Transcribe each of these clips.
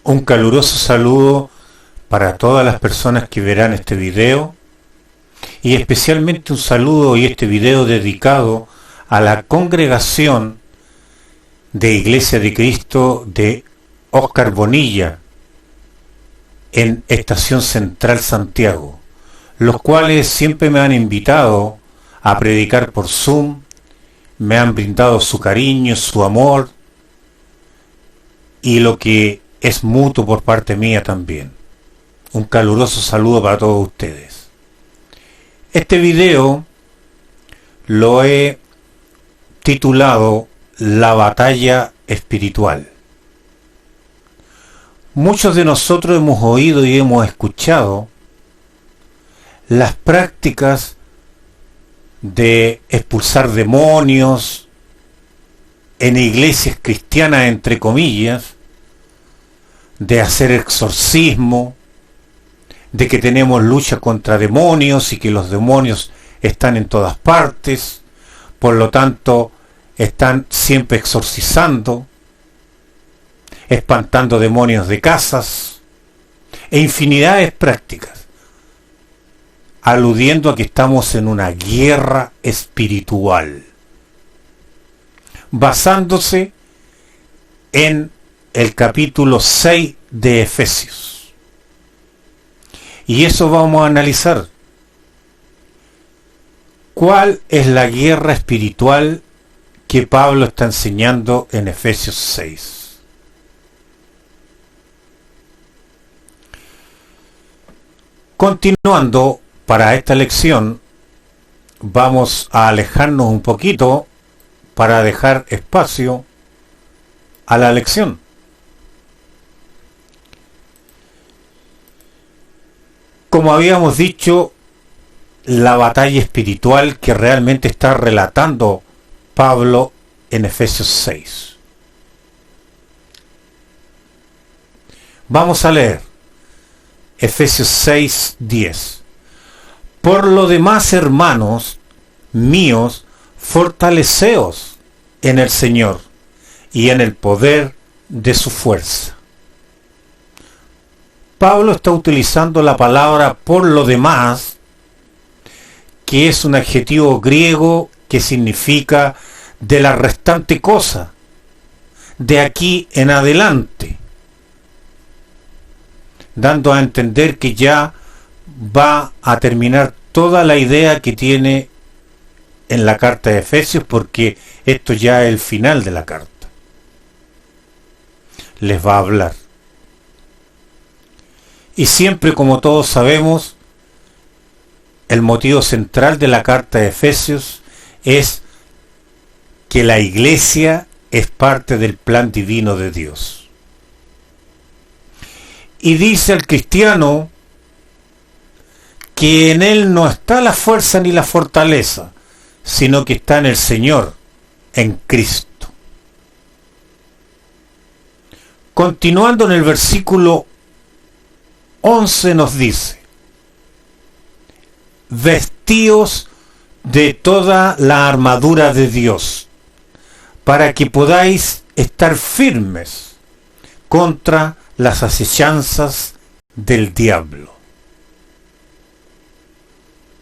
Un caluroso saludo para todas las personas que verán este video y especialmente un saludo y este video dedicado a la congregación de Iglesia de Cristo de Óscar Bonilla en Estación Central Santiago, los cuales siempre me han invitado a predicar por Zoom, me han brindado su cariño, su amor y lo que es mutuo por parte mía también. Un caluroso saludo para todos ustedes. Este video lo he titulado La batalla espiritual. Muchos de nosotros hemos oído y hemos escuchado las prácticas de expulsar demonios en iglesias cristianas, entre comillas, de hacer exorcismo, de que tenemos lucha contra demonios y que los demonios están en todas partes, por lo tanto están siempre exorcizando, espantando demonios de casas e infinidades prácticas, aludiendo a que estamos en una guerra espiritual, basándose en el capítulo 6 de Efesios. Y eso vamos a analizar. ¿Cuál es la guerra espiritual que Pablo está enseñando en Efesios 6? Continuando, para esta lección vamos a alejarnos un poquito para dejar espacio a la lección. Como habíamos dicho, la batalla espiritual que realmente está relatando Pablo en Efesios 6. Vamos a leer Efesios 6, 10. Por lo demás, hermanos míos, fortaleceos en el Señor y en el poder de su fuerza. Pablo está utilizando la palabra por lo demás, que es un adjetivo griego que significa de la restante cosa, de aquí en adelante, dando a entender que ya va a terminar toda la idea que tiene en la carta de Efesios, porque esto ya es el final de la carta. Les va a hablar. Y siempre, como todos sabemos, el motivo central de la carta de Efesios es que la iglesia es parte del plan divino de Dios. Y dice al cristiano que en él no está la fuerza ni la fortaleza, sino que está en el Señor, en Cristo. Continuando en el versículo 11 nos dice: vestíos de toda la armadura de Dios, para que podáis estar firmes contra las acechanzas del diablo.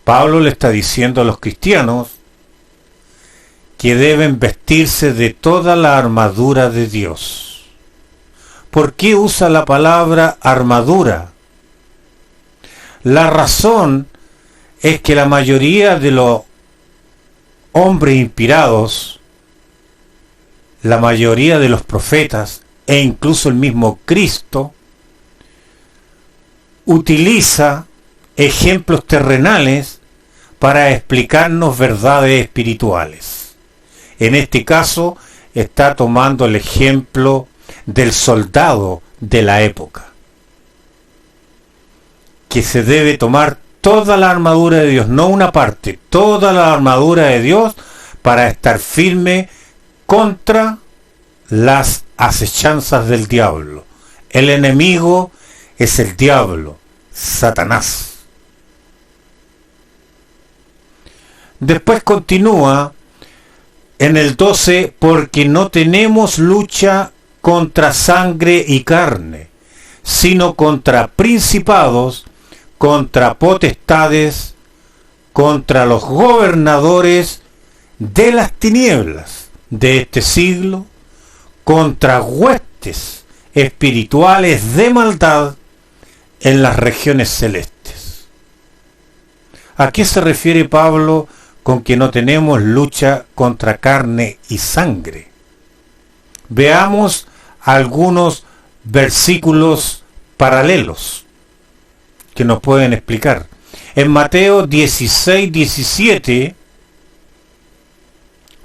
Pablo le está diciendo a los cristianos que deben vestirse de toda la armadura de Dios. ¿Por qué usa la palabra armadura? La razón es que la mayoría de los hombres inspirados, la mayoría de los profetas e incluso el mismo Cristo, utiliza ejemplos terrenales para explicarnos verdades espirituales. En este caso está tomando el ejemplo del soldado de la época, que se debe tomar toda la armadura de Dios, no una parte, toda la armadura de Dios para estar firme contra las acechanzas del diablo. El enemigo es el diablo, Satanás. Después continúa en el 12, porque no tenemos lucha contra sangre y carne, sino contra principados, contra potestades, contra los gobernadores de las tinieblas de este siglo, contra huestes espirituales de maldad en las regiones celestes. ¿A qué se refiere Pablo con que no tenemos lucha contra carne y sangre? Veamos algunos versículos paralelos que nos pueden explicar. En Mateo 16:17,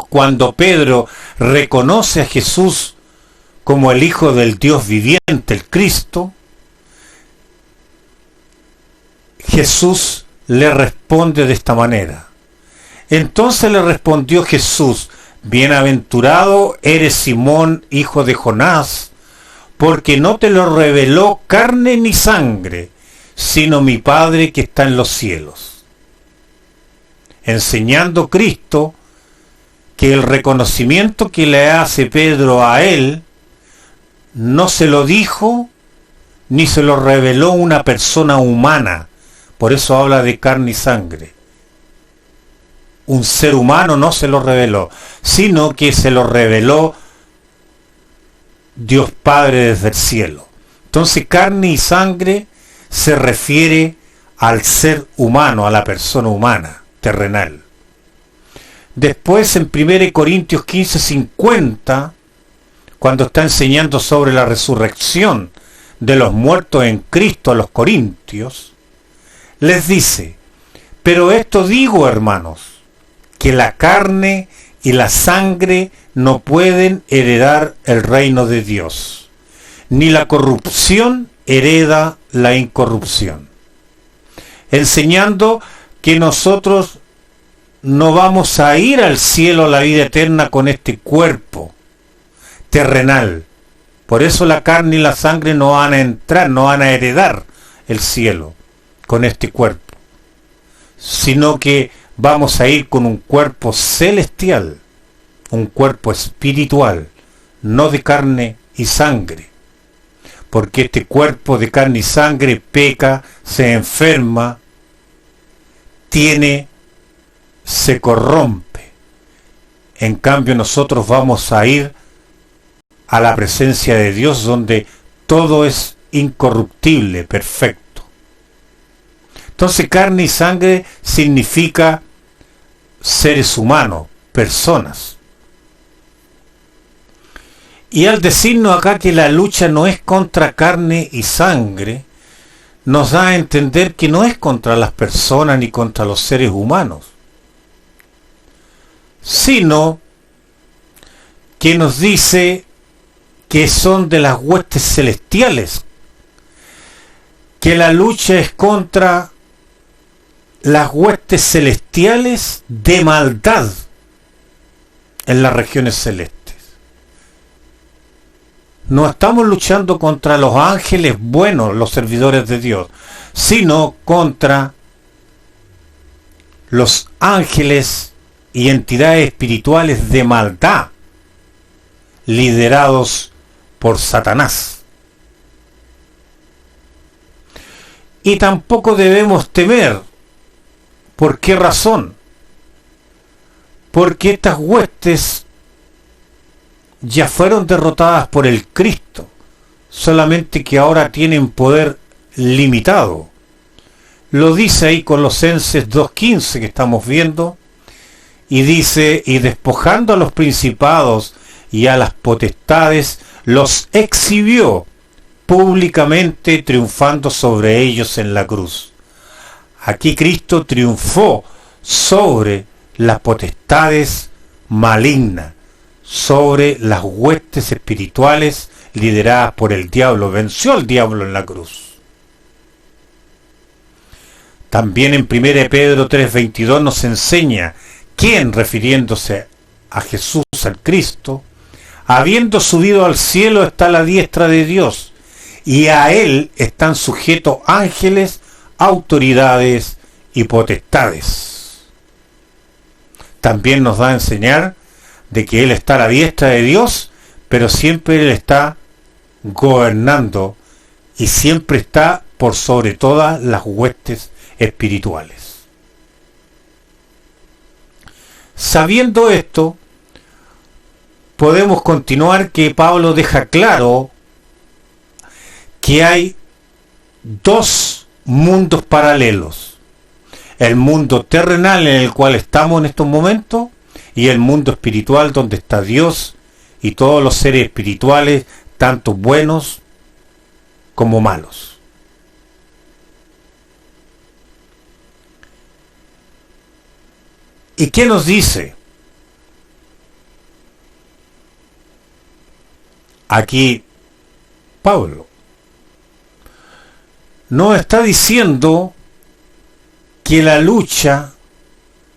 cuando Pedro reconoce a Jesús como el Hijo del Dios viviente, el Cristo, Jesús le responde de esta manera. Entonces le respondió Jesús: bienaventurado eres Simón, hijo de Jonás, porque no te lo reveló carne ni sangre, sino mi Padre que está en los cielos. Enseñando Cristo que el reconocimiento que le hace Pedro a él no se lo dijo ni se lo reveló una persona humana. Por eso habla de carne y sangre. Un ser humano no se lo reveló, sino que se lo reveló Dios Padre desde el cielo. Entonces carne y sangre se refiere al ser humano, a la persona humana, terrenal. Después en 1 Corintios 15:50, cuando está enseñando sobre la resurrección de los muertos en Cristo a los corintios, les dice: pero esto digo, hermanos, que la carne y la sangre no pueden heredar el reino de Dios, ni la corrupción hereda la incorrupción. Enseñando que nosotros no vamos a ir al cielo, a la vida eterna, con este cuerpo terrenal. Por eso la carne y la sangre no van a entrar, no van a heredar el cielo con este cuerpo, sino que vamos a ir con un cuerpo celestial, un cuerpo espiritual, no de carne y sangre, porque este cuerpo de carne y sangre peca, se enferma, se corrompe. En cambio nosotros vamos a ir a la presencia de Dios, donde todo es incorruptible, perfecto. Entonces carne y sangre significa seres humanos, personas. Y al decirnos acá que la lucha no es contra carne y sangre, nos da a entender que no es contra las personas ni contra los seres humanos, sino que nos dice que son de las huestes celestiales, que la lucha es contra las huestes celestiales de maldad en las regiones celestes. No estamos luchando contra los ángeles buenos, los servidores de Dios, sino contra los ángeles y entidades espirituales de maldad, liderados por Satanás. Y tampoco debemos temer. ¿Por qué razón? Porque estas huestes ya fueron derrotadas por el Cristo, solamente que ahora tienen poder limitado. Lo dice ahí Colosenses 2:15 que estamos viendo, y dice: y despojando a los principados y a las potestades, los exhibió públicamente, triunfando sobre ellos en la cruz. Aquí Cristo triunfó sobre las potestades malignas, sobre las huestes espirituales lideradas por el diablo. Venció al diablo en la cruz. También en 1 Pedro 3:22 nos enseña quién, refiriéndose a Jesús, al Cristo, habiendo subido al cielo, está a la diestra de Dios, y a él están sujetos ángeles, autoridades y potestades. También nos da a enseñar de que él está a la diestra de Dios, pero siempre él está gobernando y siempre está por sobre todas las huestes espirituales. Sabiendo esto, podemos continuar que Pablo deja claro que hay dos mundos paralelos: el mundo terrenal en el cual estamos en estos momentos y el mundo espiritual donde está Dios y todos los seres espirituales, tanto buenos como malos. ¿Y qué nos dice? Aquí Pablo nos está diciendo que la lucha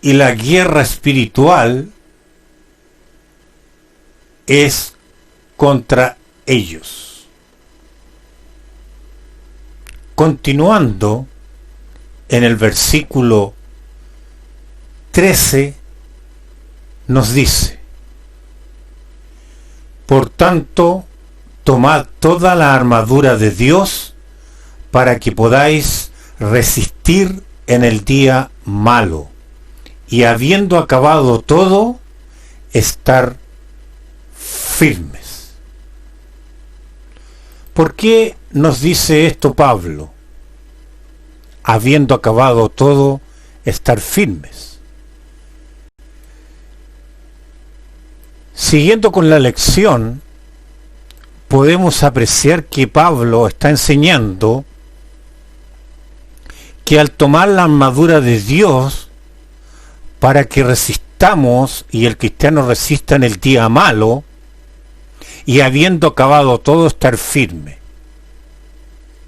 y la guerra espiritual es contra ellos. Continuando en el versículo 13 nos dice: por tanto, tomad toda la armadura de Dios para que podáis resistir en el día malo, y habiendo acabado todo, estar firmes. ¿Por qué nos dice esto Pablo? Habiendo acabado todo, estar firmes. Siguiendo con la lección, podemos apreciar que Pablo está enseñando que al tomar la armadura de Dios para que resistamos y el cristiano resista en el día malo, y habiendo acabado todo, estar firme.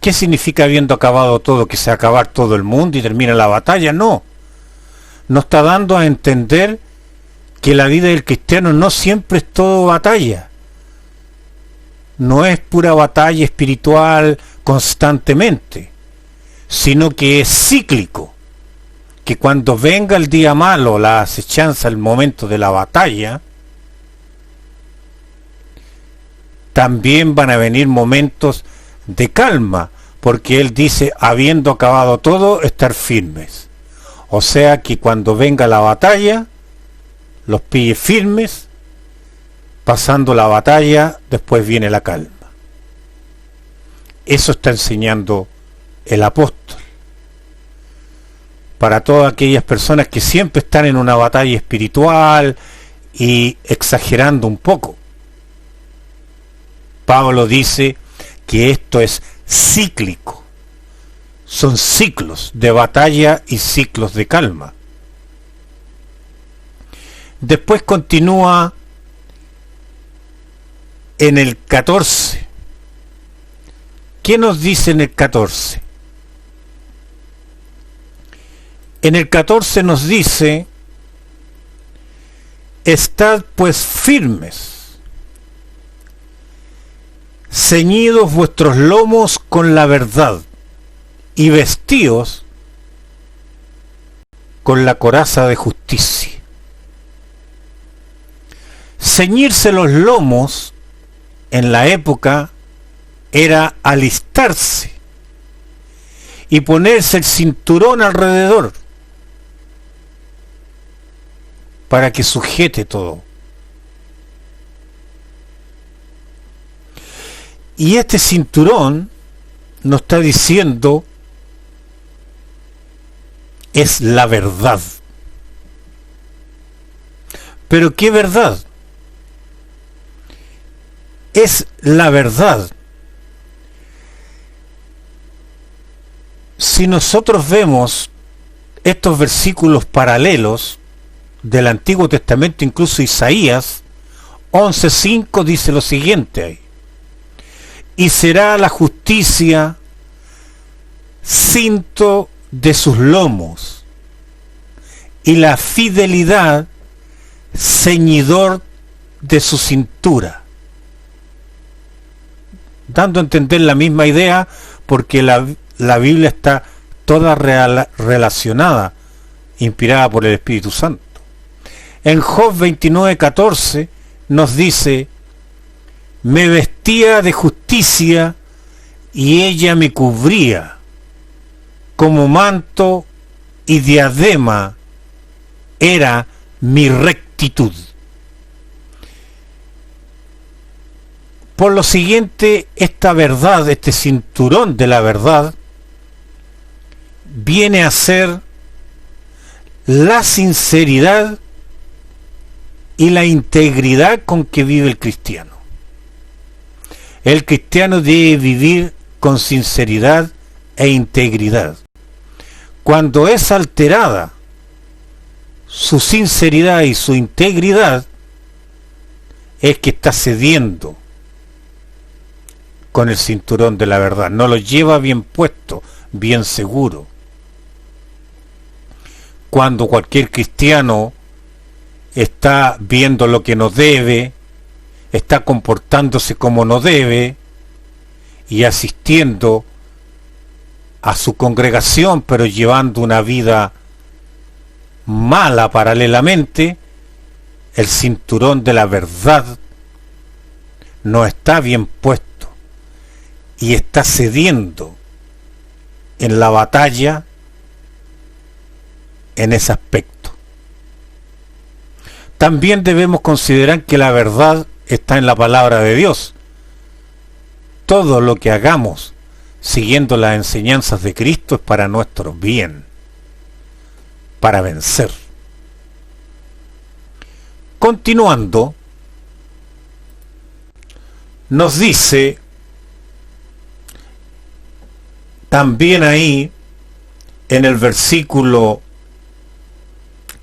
¿Qué significa habiendo acabado todo? ¿Que se va a acabar todo el mundo y termina la batalla? No. Nos está dando a entender que la vida del cristiano no siempre es todo batalla. No es pura batalla espiritual constantemente, sino que es cíclico. Que cuando venga el día malo, la acechanza, el momento de la batalla, también van a venir momentos de calma, porque él dice, habiendo acabado todo, estar firmes. O sea que cuando venga la batalla, los pille firmes, pasando la batalla, después viene la calma. Eso está enseñando el apóstol. Para todas aquellas personas que siempre están en una batalla espiritual y exagerando un poco, Pablo dice que esto es cíclico. Son ciclos de batalla y ciclos de calma. Después continúa en el 14. ¿Qué nos dice en el 14? En el 14 nos dice: estad pues firmes, ceñidos vuestros lomos con la verdad, y vestíos con la coraza de justicia. Ceñirse los lomos en la época era alistarse y ponerse el cinturón alrededor para que sujete todo. Y este cinturón nos está diciendo es la verdad. ¿Pero qué verdad? Es la verdad. Si nosotros vemos estos versículos paralelos del Antiguo Testamento, incluso Isaías 11:5 dice lo siguiente ahí: y será la justicia cinto de sus lomos, y la fidelidad ceñidor de su cintura. Dando a entender la misma idea, porque la Biblia está toda relacionada, inspirada por el Espíritu Santo. En Job 29:14 nos dice: me vestía de justicia y ella me cubría como manto, y diadema era mi rectitud. Por lo siguiente, esta verdad, este cinturón de la verdad, viene a ser la sinceridad y la integridad con que vive el cristiano. El cristiano debe vivir con sinceridad e integridad. Cuando es alterada su sinceridad y su integridad, es que está cediendo con el cinturón de la verdad, no lo lleva bien puesto, bien seguro. Cuando cualquier cristiano está viendo lo que no debe, está comportándose como no debe y asistiendo a su congregación, pero llevando una vida mala paralelamente, el cinturón de la verdad no está bien puesto y está cediendo en la batalla en ese aspecto. También debemos considerar que la verdad está en la palabra de Dios. Todo lo que hagamos siguiendo las enseñanzas de Cristo es para nuestro bien, para vencer. Continuando, nos dice también ahí en el versículo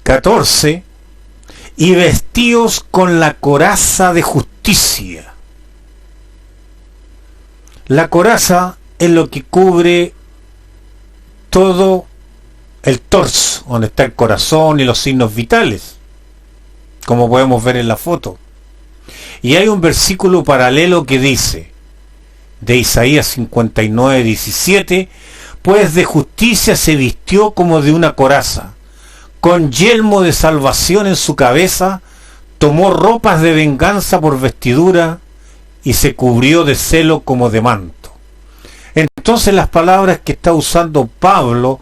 14, y vestíos con la coraza de justicia. La coraza es lo que cubre todo el torso, donde está el corazón y los signos vitales, como podemos ver en la foto. Y hay un versículo paralelo que dice, de Isaías 59, 17, pues de justicia se vistió como de una coraza, con yelmo de salvación en su cabeza, tomó ropas de venganza por vestidura, y se cubrió de celo como de manto. Entonces las palabras que está usando Pablo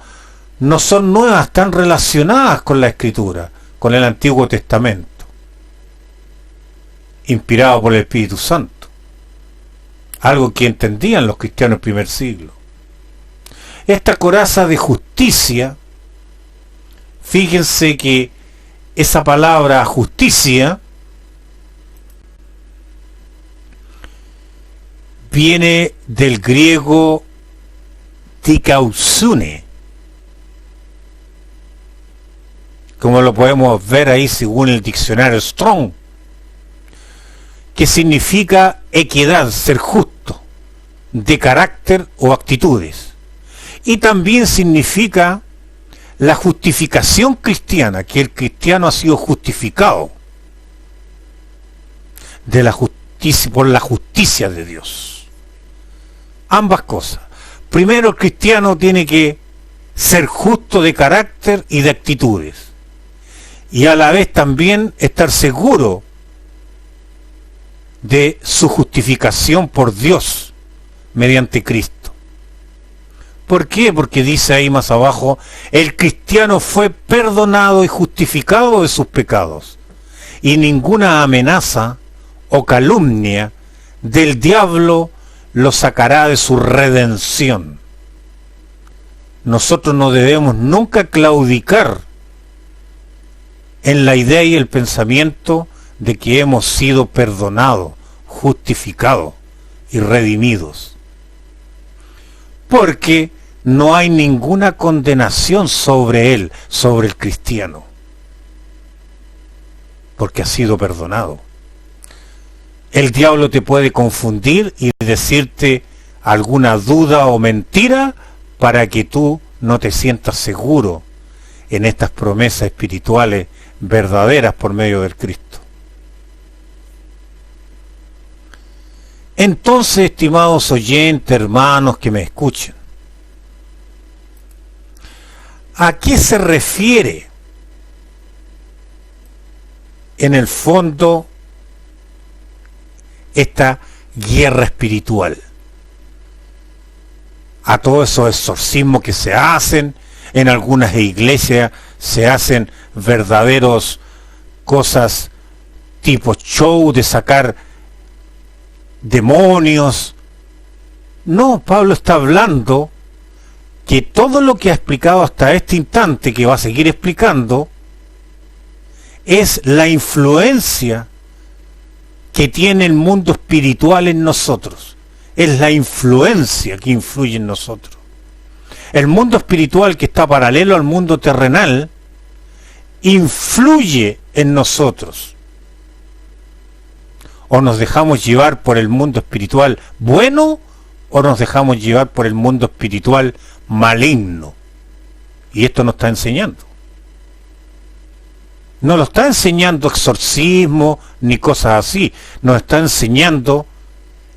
no son nuevas, están relacionadas con la Escritura, con el Antiguo Testamento, inspirado por el Espíritu Santo, algo que entendían los cristianos del primer siglo. Esta coraza de justicia, fíjense que esa palabra justicia viene del griego dikaioune, como lo podemos ver ahí según el diccionario Strong, que significa equidad, ser justo, de carácter o actitudes. Y también significa la justificación cristiana, que el cristiano ha sido justificado de la justicia, por la justicia de Dios. Ambas cosas. Primero, el cristiano tiene que ser justo de carácter y de actitudes, y a la vez también estar seguro de su justificación por Dios mediante Cristo. ¿Por qué? Porque dice ahí más abajo, el cristiano fue perdonado y justificado de sus pecados, y ninguna amenaza o calumnia del diablo lo sacará de su redención. Nosotros no debemos nunca claudicar en la idea y el pensamiento de que hemos sido perdonados, justificados y redimidos, porque no hay ninguna condenación sobre él, sobre el cristiano, porque ha sido perdonado. El diablo te puede confundir y decirte alguna duda o mentira para que tú no te sientas seguro en estas promesas espirituales verdaderas por medio del Cristo. Entonces, estimados oyentes, hermanos que me escuchen, ¿a qué se refiere en el fondo esta guerra espiritual? a todos esos exorcismos que se hacen. En algunas iglesias se hacen verdaderos cosas tipo show de sacar demonios. No, Pablo está hablando que todo lo que ha explicado hasta este instante, que va a seguir explicando, es la influencia que tiene el mundo espiritual en nosotros. Es la influencia que influye en nosotros. El mundo espiritual, que está paralelo al mundo terrenal, influye en nosotros. O nos dejamos llevar por el mundo espiritual bueno, o nos dejamos llevar por el mundo espiritual maligno. Y esto nos está enseñando. No lo está enseñando exorcismo ni cosas así. Nos está enseñando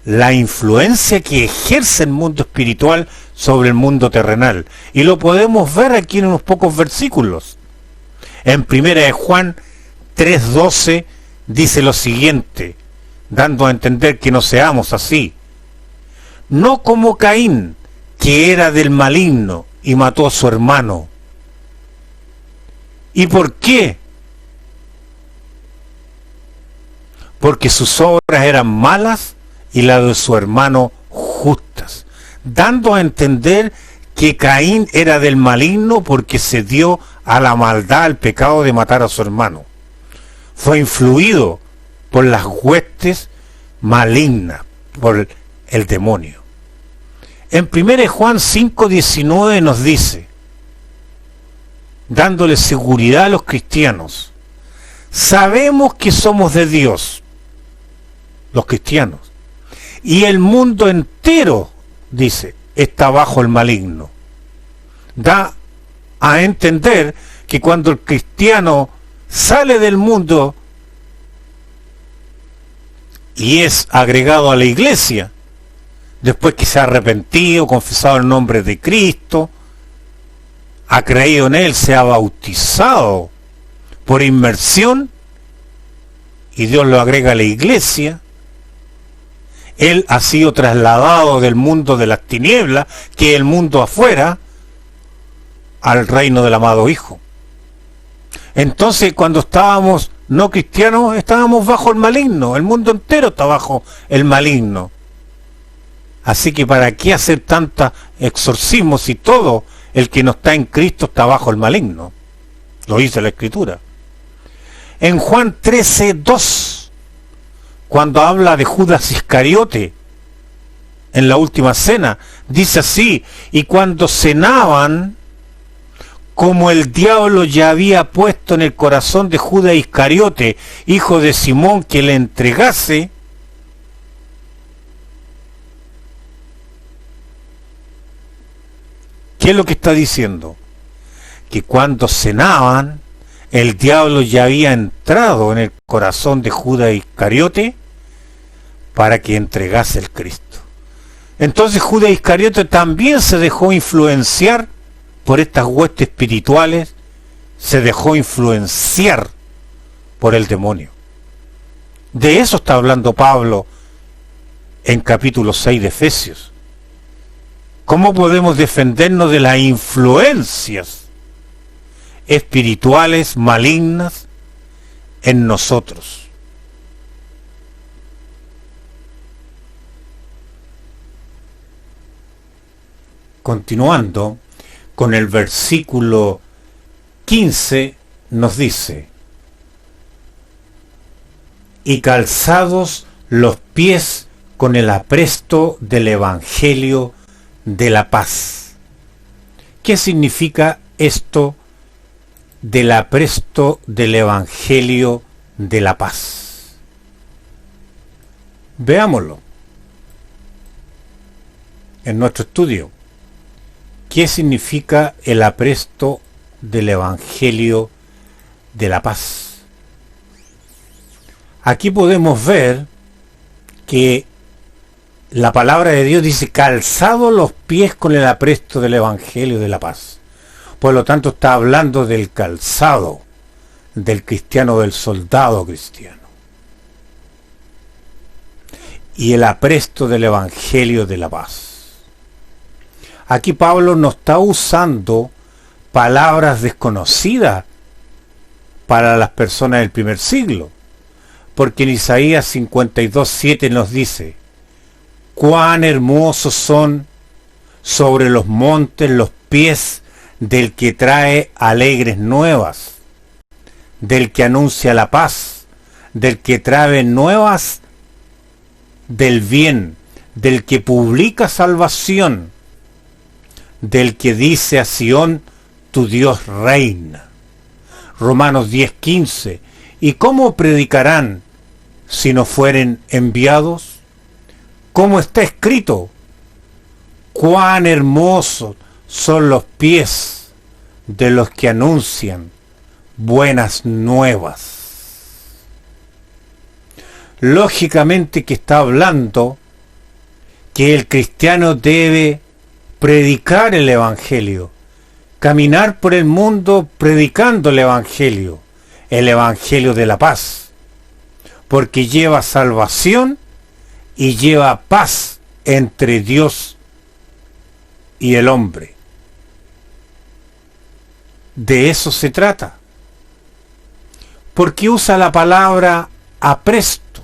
la influencia que ejerce el mundo espiritual sobre el mundo terrenal. Y lo podemos ver aquí en unos pocos versículos. En 1 de Juan 3:12 dice lo siguiente, dando a entender que no seamos así. No como Caín, que era del maligno y mató a su hermano. ¿Y por qué? Porque sus obras eran malas y las de su hermano justas, dando a entender que Caín era del maligno porque se dio a la maldad, al pecado de matar a su hermano. Fue influido por las huestes malignas, por el demonio. En 1 Juan 5:19 nos dice, dándole seguridad a los cristianos, sabemos que somos de Dios, los cristianos, y el mundo entero, dice, está bajo el maligno. Da a entender que cuando el cristiano sale del mundo y es agregado a la iglesia, después que se ha arrepentido, confesado el nombre de Cristo, ha creído en Él, se ha bautizado por inmersión, y Dios lo agrega a la iglesia, Él ha sido trasladado del mundo de las tinieblas, que es el mundo afuera, al reino del amado Hijo. Entonces, cuando estábamos no cristianos, estábamos bajo el maligno. El mundo entero está bajo el maligno. Así que ¿para qué hacer tanta exorcismo si todo el que no está en Cristo está bajo el maligno? Lo dice la Escritura. En Juan 13:2, cuando habla de Judas Iscariote, en la última cena, dice así, y cuando cenaban, como el diablo ya había puesto en el corazón de Judas Iscariote, hijo de Simón, que le entregase, ¿qué es lo que está diciendo? Que cuando cenaban, el diablo ya había entrado en el corazón de Judas Iscariote para que entregase el Cristo. Entonces Judas Iscariote también se dejó influenciar por estas huestes espirituales, se dejó influenciar por el demonio. De eso está hablando Pablo en capítulo 6 de Efesios. ¿Cómo podemos defendernos de las influencias espirituales malignas en nosotros? Continuando con el versículo 15, nos dice, y calzados los pies con el apresto del Evangelio de la paz. ¿Qué significa esto del apresto del Evangelio de la paz? Veámoslo en nuestro estudio. ¿Qué significa el apresto del Evangelio de la paz? Aquí podemos ver que la palabra de Dios dice, calzado los pies con el apresto del Evangelio de la paz. Por lo tanto, está hablando del calzado del cristiano, del soldado cristiano. Y el apresto del Evangelio de la paz. Aquí Pablo no está usando palabras desconocidas para las personas del primer siglo, porque en Isaías 52:7 nos dice: cuán hermosos son sobre los montes los pies del que trae alegres nuevas, del que anuncia la paz, del que trae nuevas del bien, del que publica salvación, del que dice a Sión: tu Dios reina. Romanos 10:15. ¿Y cómo predicarán si no fueren enviados? Como está escrito: cuán hermosos son los pies de los que anuncian buenas nuevas. Lógicamente que está hablando que el cristiano debe predicar el Evangelio, caminar por el mundo predicando el Evangelio de la paz, porque lleva salvación y lleva paz entre Dios y el hombre. De eso se trata. Porque usa la palabra apresto.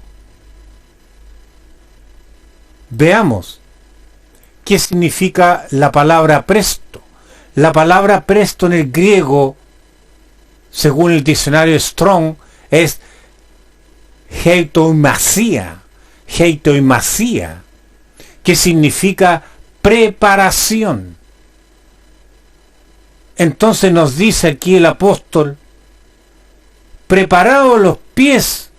Veamos qué significa la palabra presto. La palabra presto en el griego, según el diccionario Strong, es heitoimasia, que significa preparación. Entonces nos dice aquí el apóstol: preparados los pies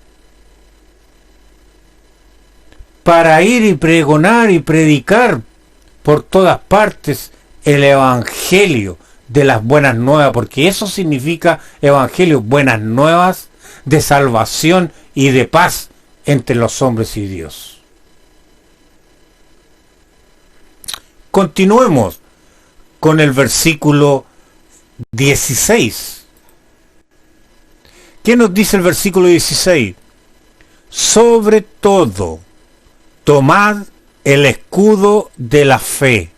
para ir y pregonar y predicar por todas partes el Evangelio de las buenas nuevas, porque eso significa Evangelio, buenas nuevas de salvación y de paz entre los hombres y Dios. Continuemos con el versículo 16. ¿Qué nos dice el versículo 16? Sobre todo, tomad el escudo de la fe,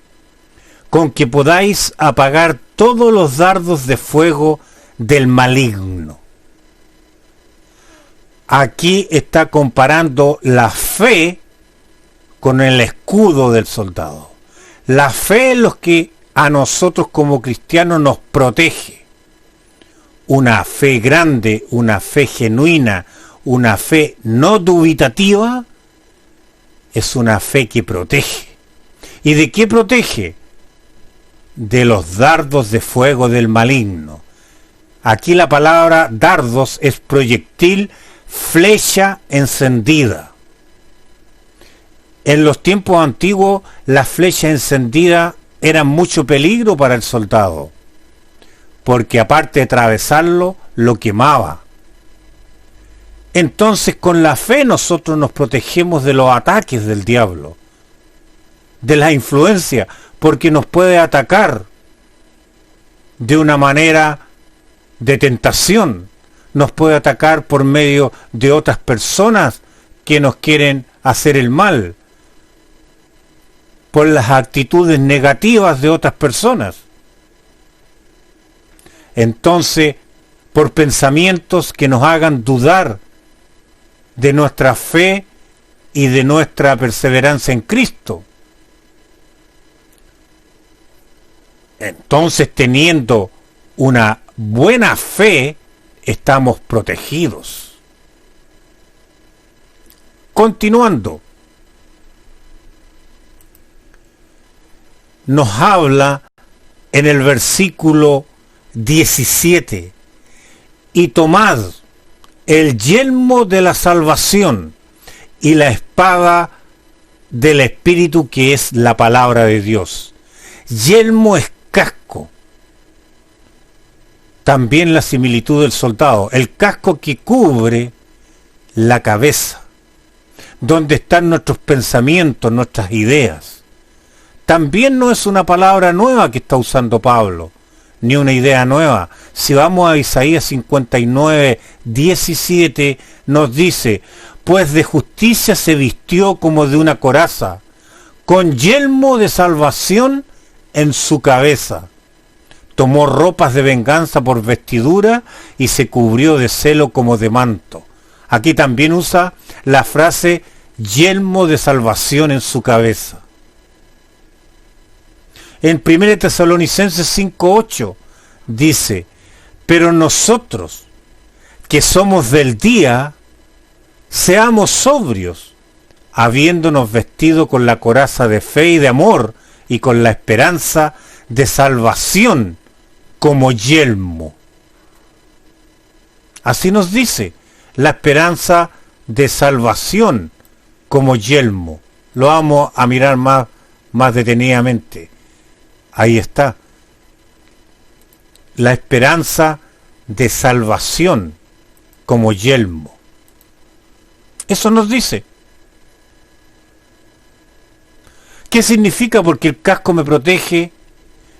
con que podáis apagar todos los dardos de fuego del maligno. Aquí está comparando la fe con el escudo del soldado. La fe es lo que a nosotros como cristianos nos protege. Una fe grande, una fe genuina, una fe no dubitativa, es una fe que protege. ¿Y de qué protege? De los dardos de fuego del maligno. Aquí la palabra dardos es proyectil, flecha encendida. En los tiempos antiguos, la flecha encendida era mucho peligro para el soldado, porque aparte de atravesarlo, lo quemaba. Entonces, con la fe nosotros nos protegemos de los ataques del diablo, de la influencia, porque nos puede atacar de una manera de tentación, nos puede atacar por medio de otras personas que nos quieren hacer el mal, por las actitudes negativas de otras personas. Entonces, por pensamientos que nos hagan dudar de nuestra fe y de nuestra perseverancia en Cristo. Entonces, teniendo una buena fe, estamos protegidos. Continuando, nos habla en el versículo 17: y tomad el yelmo de la salvación y la espada del Espíritu, que es la palabra de Dios. Yelmo es casco. También la similitud del soldado, el casco que cubre la cabeza, donde están nuestros pensamientos, nuestras ideas. También no es una palabra nueva que está usando Pablo, ni una idea nueva. Si vamos a Isaías 59, 17, nos dice: pues de justicia se vistió como de una coraza, con yelmo de salvación en su cabeza. Tomó ropas de venganza por vestidura y se cubrió de celo como de manto. Aquí también usa la frase yelmo de salvación en su cabeza. En 1 Tesalonicenses 5:8 dice: pero nosotros, que somos del día, seamos sobrios, habiéndonos vestido con la coraza de fe y de amor, y con la esperanza de salvación como yelmo. Así nos dice, la esperanza de salvación como yelmo. Lo vamos a mirar más detenidamente. Ahí está. La esperanza de salvación como yelmo. Eso nos dice. ¿Qué significa? Porque el casco me protege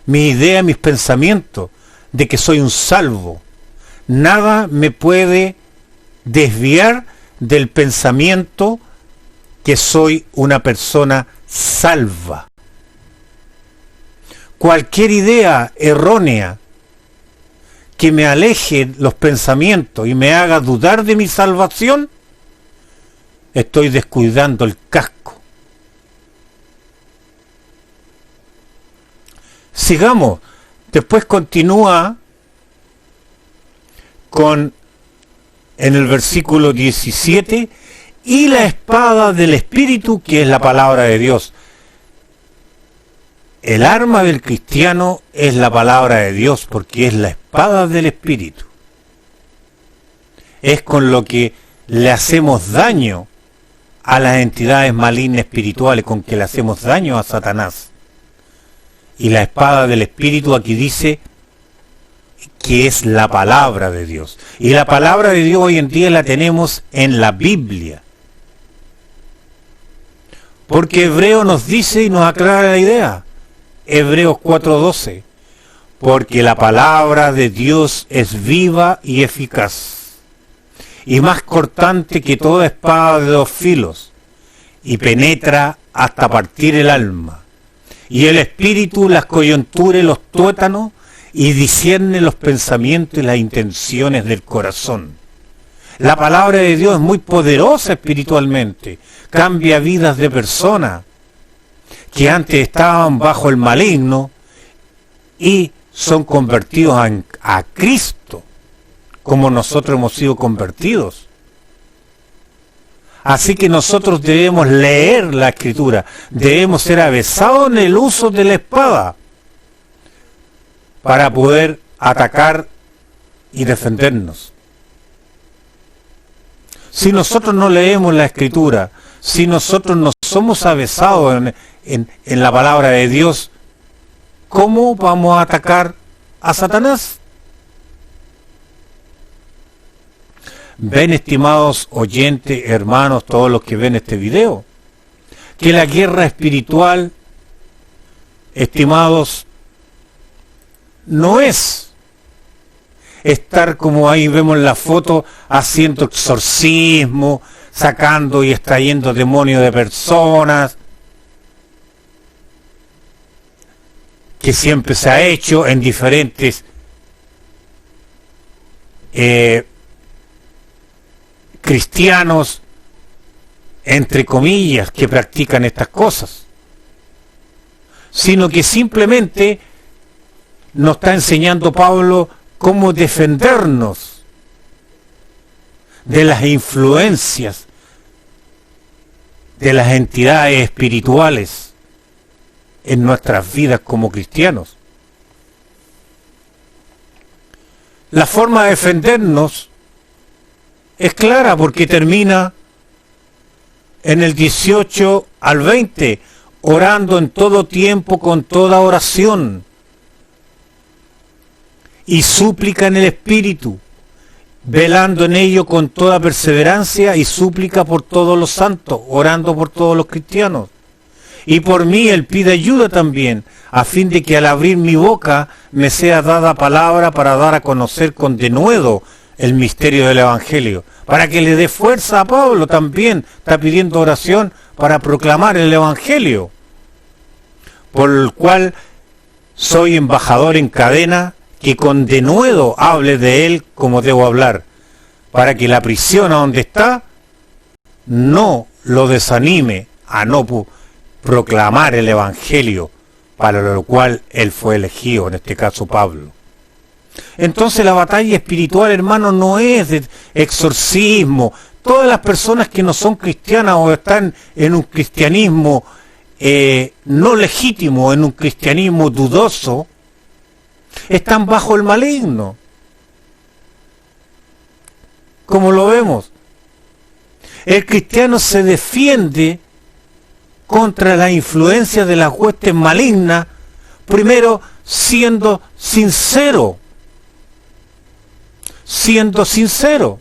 mi idea, mis pensamientos, de que soy un salvo. Nada me puede desviar del pensamiento que soy una persona salva. Cualquier idea errónea que me aleje los pensamientos y me haga dudar de mi salvación, estoy descuidando el casco. Sigamos. Después continúa en el versículo 17, y la espada del Espíritu, que es la palabra de Dios. El arma del cristiano es la palabra de Dios, porque es la espada del Espíritu. Es con lo que le hacemos daño a las entidades malignas espirituales, con que le hacemos daño a Satanás. Y la espada del Espíritu aquí dice que es la palabra de Dios. Y la palabra de Dios hoy en día la tenemos en la Biblia. Porque Hebreo nos dice y nos aclara la idea. Hebreos 4:12. Porque la palabra de Dios es viva y eficaz, y más cortante que toda espada de dos filos, y penetra hasta partir el alma, y el espíritu, las coyunturas y los tuétanos, y discierne los pensamientos y las intenciones del corazón. La palabra de Dios es muy poderosa espiritualmente, cambia vidas de personas que antes estaban bajo el maligno y son convertidos a Cristo, como nosotros hemos sido convertidos. Así que nosotros debemos leer la Escritura, debemos ser avesados en el uso de la espada para poder atacar y defendernos. Si nosotros no leemos la Escritura, si nosotros no somos avesados en la palabra de Dios, ¿cómo vamos a atacar a Satanás? Ven, estimados oyentes, hermanos, todos los que ven este video, que la guerra espiritual, estimados, no es estar como ahí vemos en la foto, haciendo exorcismo, sacando y extrayendo demonios de personas, que siempre se ha hecho en diferentes cristianos, entre comillas, que practican estas cosas, sino que simplemente nos está enseñando Pablo cómo defendernos de las influencias de las entidades espirituales en nuestras vidas como cristianos. La forma de defendernos es clara, porque termina en el 18 al 20, orando en todo tiempo con toda oración y súplica en el Espíritu, velando en ello con toda perseverancia y súplica por todos los santos, orando por todos los cristianos. Y por mí él pide ayuda también, a fin de que al abrir mi boca me sea dada palabra para dar a conocer con denuedo el misterio del Evangelio, para que le dé fuerza a Pablo también, está pidiendo oración para proclamar el Evangelio, por el cual soy embajador en cadena, que con denuedo hable de él como debo hablar, para que la prisión a donde está no lo desanime a no proclamar el Evangelio, para lo cual él fue elegido, en este caso Pablo. Entonces la batalla espiritual, hermano, no es de exorcismo. Todas las personas que no son cristianas o están en un cristianismo no legítimo, en un cristianismo dudoso, están bajo el maligno. Como lo vemos, el cristiano se defiende contra la influencia de las huestes malignas, primero siendo sincero. Siendo sincero.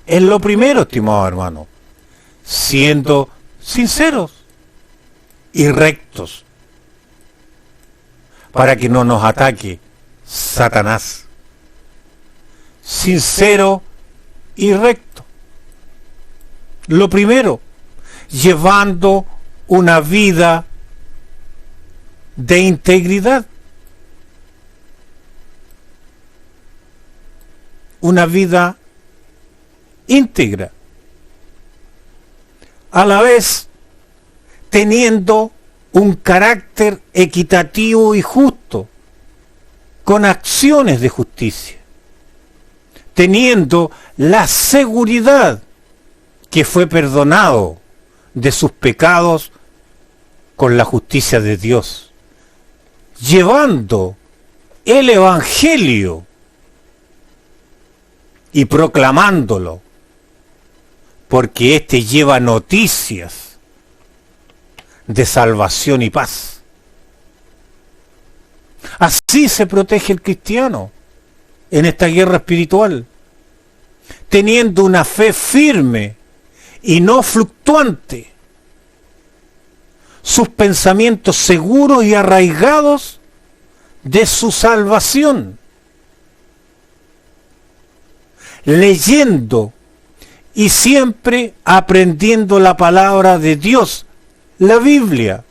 Es lo primero, estimado hermano. Siendo sinceros y rectos, para que no nos ataque Satanás. Sincero y recto. Lo primero, llevando una vida de integridad. Una vida íntegra. A la vez, teniendo un carácter equitativo y justo, con acciones de justicia, teniendo la seguridad que fue perdonado de sus pecados con la justicia de Dios, llevando el Evangelio y proclamándolo, porque éste lleva noticias de salvación y paz. Así se protege el cristiano en esta guerra espiritual, teniendo una fe firme y no fluctuante, sus pensamientos seguros y arraigados de su salvación, leyendo y siempre aprendiendo la palabra de Dios, la Biblia.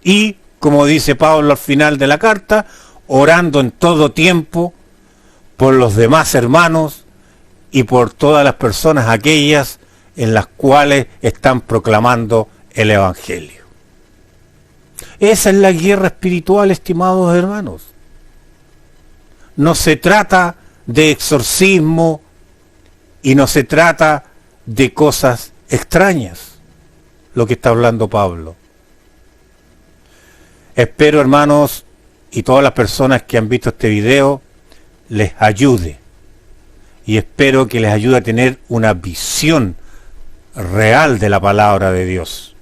Y, como dice Pablo al final de la carta, orando en todo tiempo por los demás hermanos y por todas las personas aquellas en las cuales están proclamando el Evangelio. Esa es la guerra espiritual, estimados hermanos. No se trata de exorcismo y no se trata de cosas extrañas, lo que está hablando Pablo. Espero, hermanos, y todas las personas que han visto este video, les ayude. Y espero que les ayude a tener una visión real de la palabra de Dios.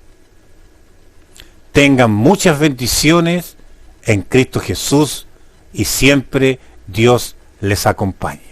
Tengan muchas bendiciones en Cristo Jesús y siempre Dios les acompañe.